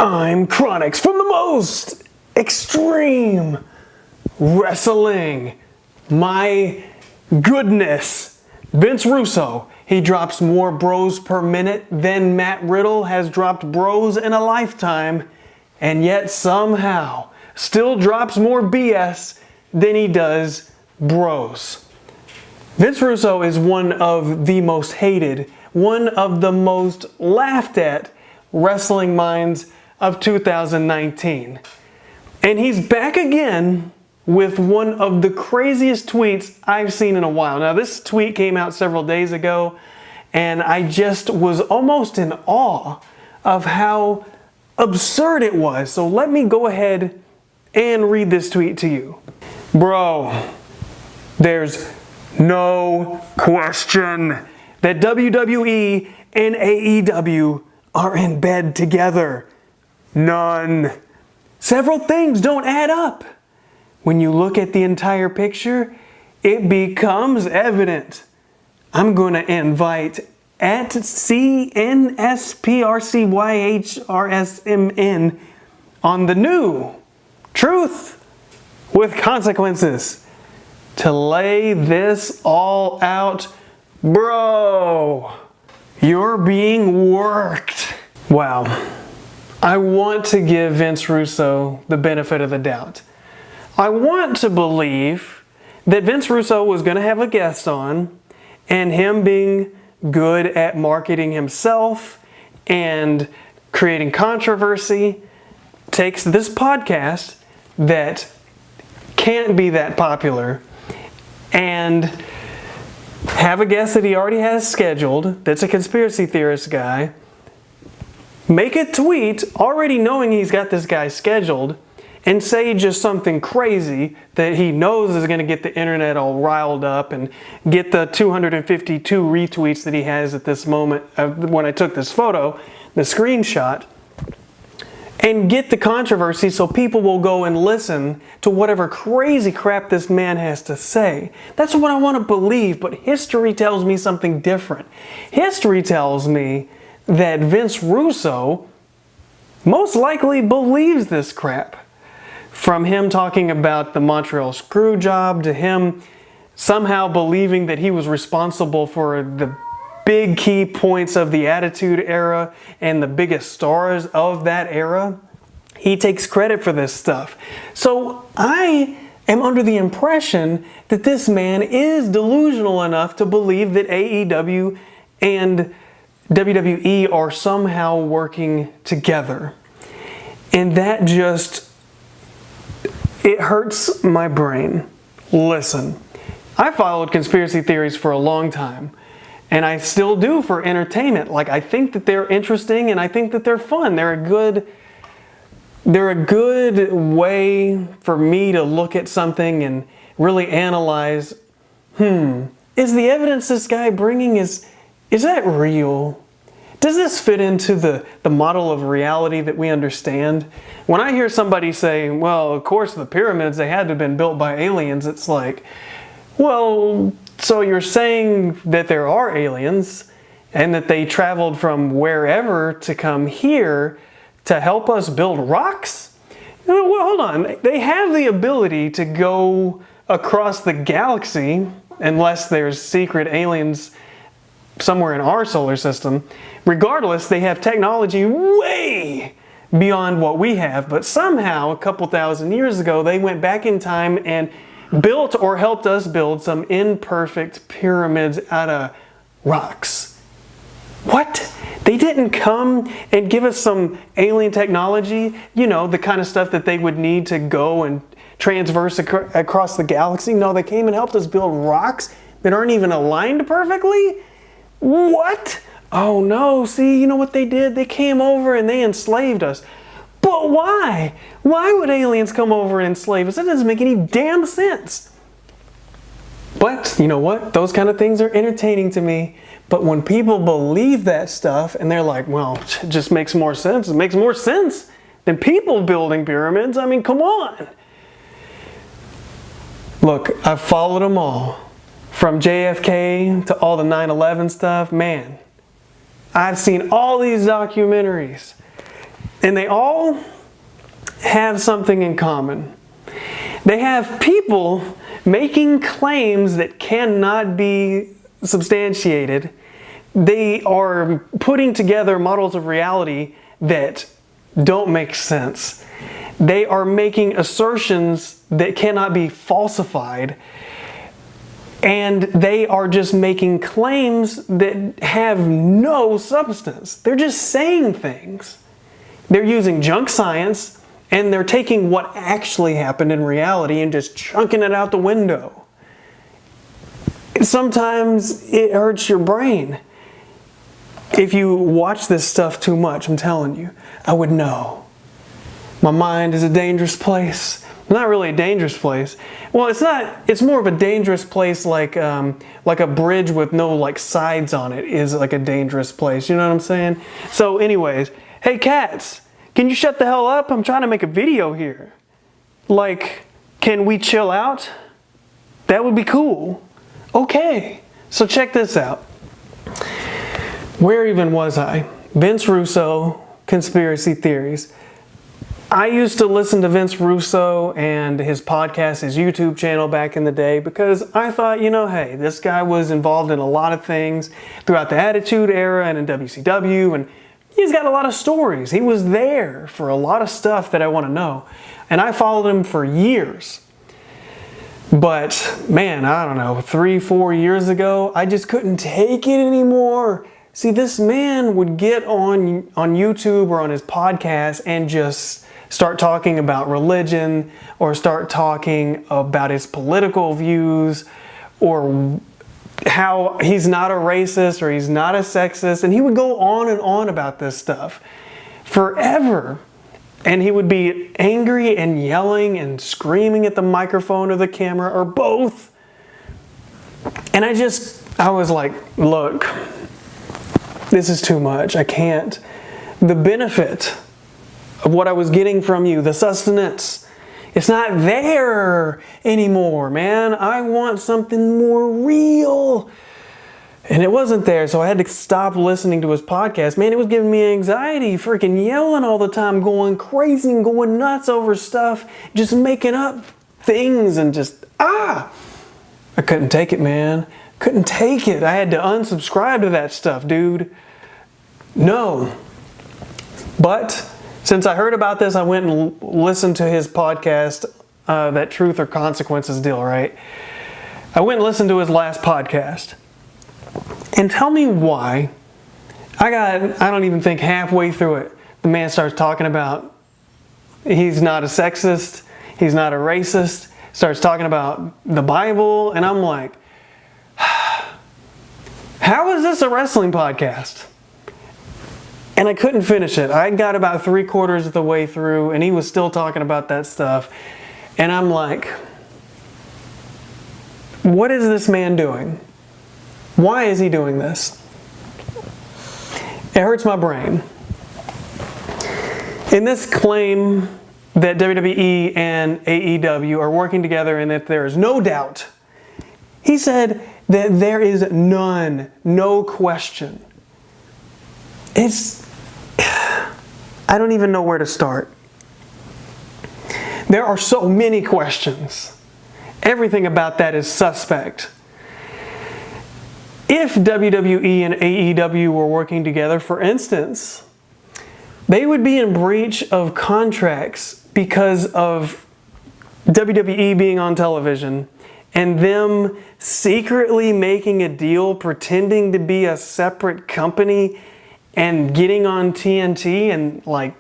I'm Chronix from the most extreme wrestling. My goodness. Vince Russo, he drops more bros per minute than Matt Riddle has dropped bros in a lifetime, and yet somehow still drops more BS than he does bros. Vince Russo is one of the most hated, one of the most laughed at wrestling minds of 2019. And he's back again with one of the craziest tweets I've seen in a while. Now, this tweet came out several days ago, and I just was almost in awe of how absurd it was. So let me go ahead and read this tweet to you. Bro, there's no question that WWE and AEW are in bed together. None. Several things don't add up. When you look at the entire picture, it becomes evident. I'm going to invite at CNSPRCYHRSMN on the new Truth with Consequences to lay this all out. Bro, you're being worked. Wow. I want to give Vince Russo the benefit of the doubt. I want to believe that Vince Russo was going to have a guest on, and him being good at marketing himself and creating controversy takes this podcast that can't be that popular and have a guest that he already has scheduled that's a conspiracy theorist guy, make a tweet already knowing he's got this guy scheduled, and say just something crazy that he knows is going to get the internet all riled up and get the 252 retweets that he has at this moment when I took this photo, the screenshot, and get the controversy so people will go and listen to whatever crazy crap this man has to say. That's what I want to believe, but history tells me something different. History tells me that Vince Russo most likely believes this crap. From him talking about the Montreal screw job to him somehow believing that he was responsible for the big key points of the Attitude Era and the biggest stars of that era, he takes credit for this stuff. So I am under the impression that this man is delusional enough to believe that AEW and WWE are somehow working together. And that just, it hurts my brain. Listen, I followed conspiracy theories for a long time, and I still do for entertainment. Like, I think that they're interesting and I think that they're fun. They're a good way for me to look at something and really analyze, is the evidence this guy bringing, is that real? Does this fit into the model of reality that we understand? When I hear somebody say, well, of course the pyramids, they had to have been built by aliens, it's like, well, so you're saying that there are aliens and that they traveled from wherever to come here to help us build rocks? Well, hold on. They have the ability to go across the galaxy, unless there's secret aliens somewhere in our solar system. Regardless, they have technology way beyond what we have, but somehow a couple thousand years ago they went back in time and built or helped us build some imperfect pyramids out of rocks. What? They didn't come and give us some alien technology, you know, the kind of stuff that they would need to go and transverse across the galaxy? No, they came and helped us build rocks that aren't even aligned perfectly? What? Oh no, see, you know what they did? They came over and they enslaved us. But why? Why would aliens come over and enslave us? That doesn't make any damn sense. But you know what? Those kind of things are entertaining to me. But when people believe that stuff and they're like, well, it just makes more sense. It makes more sense than people building pyramids. I mean, come on. Look, I've followed them all. From JFK to all the 9/11 stuff, man. I've seen all these documentaries. And they all have something in common. They have people making claims that cannot be substantiated. They are putting together models of reality that don't make sense. They are making assertions that cannot be falsified. And they are just making claims that have no substance. They're just saying things. They're using junk science, and they're taking what actually happened in reality and just chunking it out the window. Sometimes it hurts your brain. If you watch this stuff too much, I'm telling you, I would know. My mind is a dangerous place. Not really a dangerous place. Well, it's not. It's more of a dangerous place, like a bridge with no like sides on it is like a dangerous place. You know what I'm saying? So, anyways, hey cats, can you shut the hell up? I'm trying to make a video here. Like, can we chill out? That would be cool. Okay, so check this out. Where even was I? Vince Russo, conspiracy theories. I used to listen to Vince Russo and his podcast, his YouTube channel back in the day because I thought, hey, this guy was involved in a lot of things throughout the Attitude Era and in WCW, and he's got a lot of stories. He was there for a lot of stuff that I want to know. And I followed him for years. But, man, I don't know, 3-4 years ago, I just couldn't take it anymore. See, this man would get on YouTube or on his podcast and just start talking about religion or start talking about his political views or how he's not a racist or he's not a sexist. And he would go on and on about this stuff forever. And he would be angry and yelling and screaming at the microphone or the camera or both. And I was like, look, this is too much. I can't. The benefit of what I was getting from you, the sustenance, it's not there anymore, man. I want something more real. And it wasn't there, so I had to stop listening to his podcast. Man, it was giving me anxiety, freaking yelling all the time, going crazy and going nuts over stuff, just making up things and just, I couldn't take it, man. Couldn't take it. I had to unsubscribe to that stuff, dude. No. But since I heard about this, I went and listened to his podcast, that Truth or Consequences deal, right? I went and listened to his last podcast. And tell me why. I don't even think halfway through it, the man starts talking about he's not a sexist, he's not a racist, starts talking about the Bible, and I'm like, how is this a wrestling podcast? And I couldn't finish it. I got about 3/4 of the way through, and he was still talking about that stuff. And I'm like, what is this man doing? Why is he doing this? It hurts my brain. In this claim that WWE and AEW are working together and that there is no doubt, he said that there is none, no question. I don't even know where to start. There are so many questions. Everything about that is suspect. If WWE and AEW were working together, for instance, they would be in breach of contracts because of WWE being on television and them secretly making a deal pretending to be a separate company and getting on TNT and like,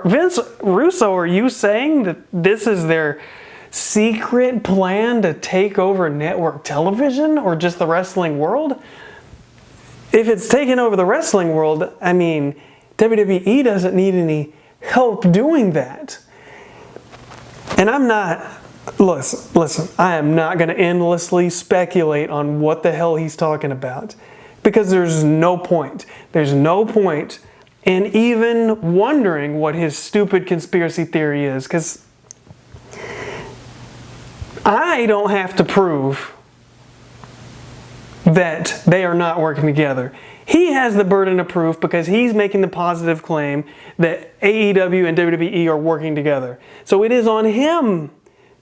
Vince Russo, are you saying that this is their secret plan to take over network television or just the wrestling world? If it's taking over the wrestling world, I mean, WWE doesn't need any help doing that. And I'm not, listen, I am not going to endlessly speculate on what the hell he's talking about. Because there's no point. There's no point in even wondering what his stupid conspiracy theory is. Because I don't have to prove that they are not working together. He has the burden of proof because he's making the positive claim that AEW and WWE are working together. So it is on him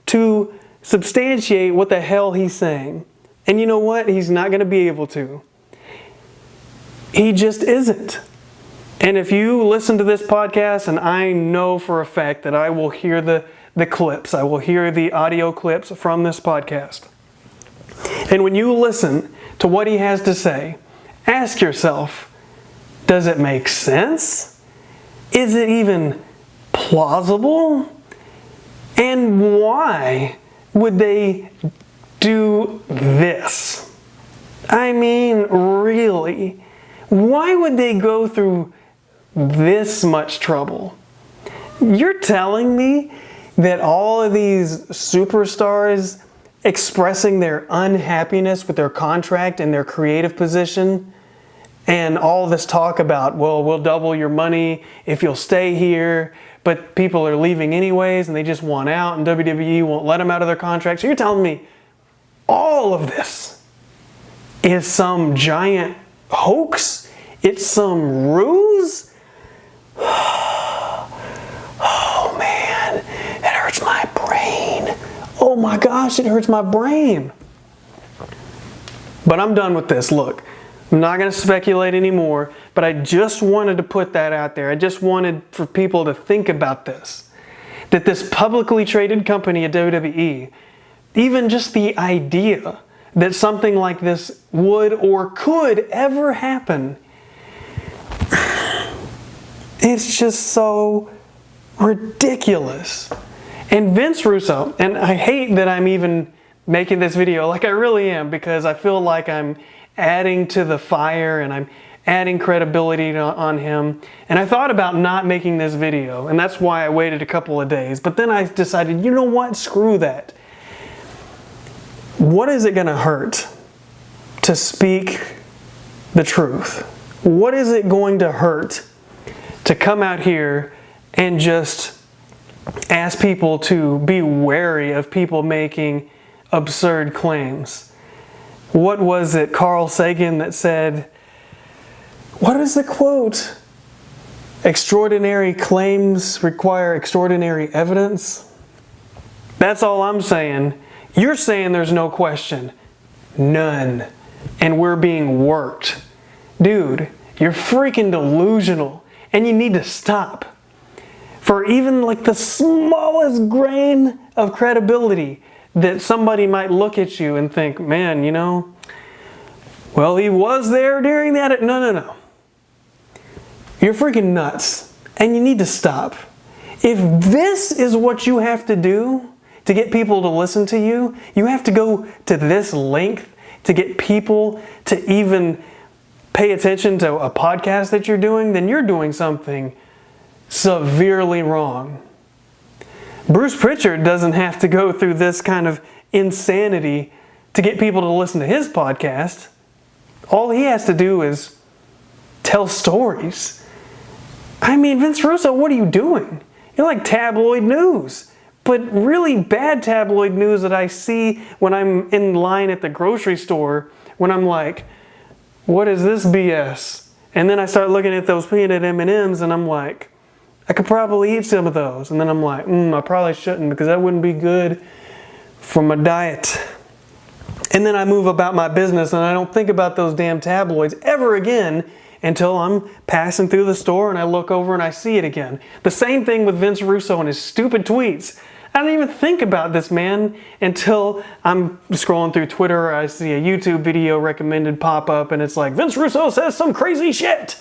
to substantiate what the hell he's saying. And you know what? He's not going to be able to. He just isn't. And if you listen to this podcast, and I know for a fact that I will hear the clips, I will hear the audio clips from this podcast. And when you listen to what he has to say, ask yourself, does it make sense? Is it even plausible? And why would they do this? I mean, really? Why would they go through this much trouble? You're telling me that all of these superstars expressing their unhappiness with their contract and their creative position, and all this talk about, well, we'll double your money if you'll stay here, but people are leaving anyways and they just want out and WWE won't let them out of their contract. So you're telling me all of this is some giant hoax? It's some ruse? Oh man, it hurts my brain. Oh my gosh, it hurts my brain. But I'm done with this. Look, I'm not going to speculate anymore, but I just wanted to put that out there. I just wanted for people to think about this. That this publicly traded company at WWE, even just the idea that something like this would or could ever happen, it's just so ridiculous. And Vince Russo, and I hate that I'm even making this video, like I really am, because I feel like I'm adding to the fire and I'm adding credibility on him. And I thought about not making this video, and that's why I waited a couple of days. But then I decided, you know what, screw that. What is it going to hurt to speak the truth? What is it going to hurt to come out here and just ask people to be wary of people making absurd claims? What was it, Carl Sagan, that said, what is the quote? Extraordinary claims require extraordinary evidence? That's all I'm saying. You're saying there's no question. None. And we're being worked. Dude, you're freaking delusional. And you need to stop. For even like the smallest grain of credibility that somebody might look at you and think, man, you know, well, he was there during that. No. You're freaking nuts. And you need to stop. If this is what you have to do to get people to listen to you, you have to go to this length to get people to even pay attention to a podcast that you're doing, then you're doing something severely wrong. Bruce Pritchard doesn't have to go through this kind of insanity to get people to listen to his podcast. All he has to do is tell stories. I mean, Vince Russo, what are you doing? You're like tabloid news, but really bad tabloid news that I see when I'm in line at the grocery store, when I'm like, what is this BS? And then I start looking at those peanut M&Ms and I'm like, I could probably eat some of those. And then I'm like, I probably shouldn't, because that wouldn't be good for my diet. And then I move about my business and I don't think about those damn tabloids ever again until I'm passing through the store and I look over and I see it again. The same thing with Vince Russo and his stupid tweets. I don't even think about this man until I'm scrolling through Twitter or I see a YouTube video recommended pop up and it's like, Vince Russo says some crazy shit.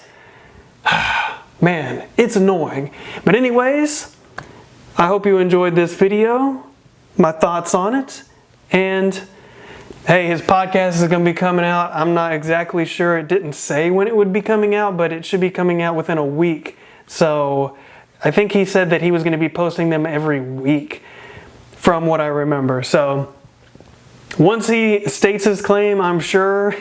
Man, it's annoying. But anyways, I hope you enjoyed this video, my thoughts on it, and hey, his podcast is going to be coming out. I'm not exactly sure. It didn't say when it would be coming out, but it should be coming out within a week. So I think he said that he was going to be posting them every week from what I remember. So once he states his claim, I'm sure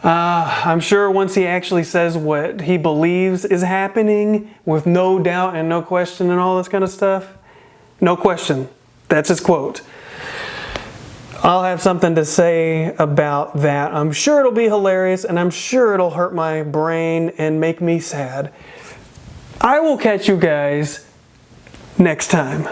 once he actually says what he believes is happening with no doubt and no question and all this kind of stuff, no question. That's his quote. I'll have something to say about that. I'm sure it'll be hilarious, and I'm sure it'll hurt my brain and make me sad. I will catch you guys next time.